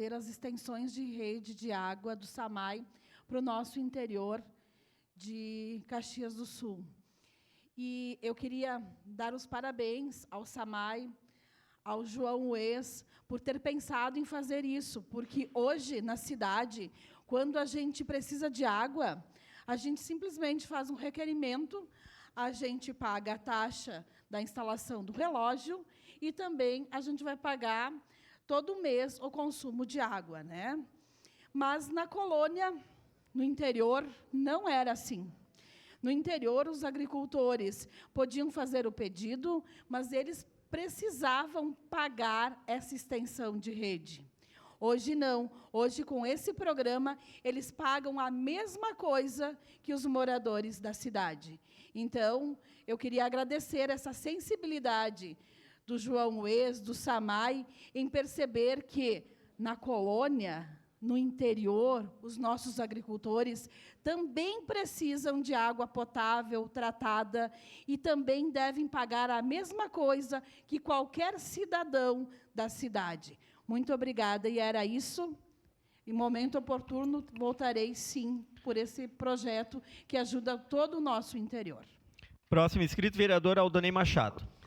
ter as extensões de rede de água do SAMAI para o nosso interior de Caxias do Sul. E eu queria dar os parabéns ao SAMAI, ao João Ues, por ter pensado em fazer isso, porque hoje, na cidade, quando a gente precisa de água, a gente simplesmente faz um requerimento, a gente paga a taxa da instalação do relógio e também a gente vai pagar todo mês o consumo de água, né? Mas na colônia, no interior, não era assim. No interior, os agricultores podiam fazer o pedido, mas eles precisavam pagar essa extensão de rede. Hoje não. Hoje, com esse programa, eles pagam a mesma coisa que os moradores da cidade. Então, eu queria agradecer essa sensibilidade do João Ues, do SAMAI, em perceber que, na colônia, no interior, os nossos agricultores também precisam de água potável, tratada, e também devem pagar a mesma coisa que qualquer cidadão da cidade. Muito obrigada, e era isso. Em momento oportuno, voltarei, sim, por esse projeto que ajuda todo o nosso interior. Próximo inscrito, vereador Aldonei Machado.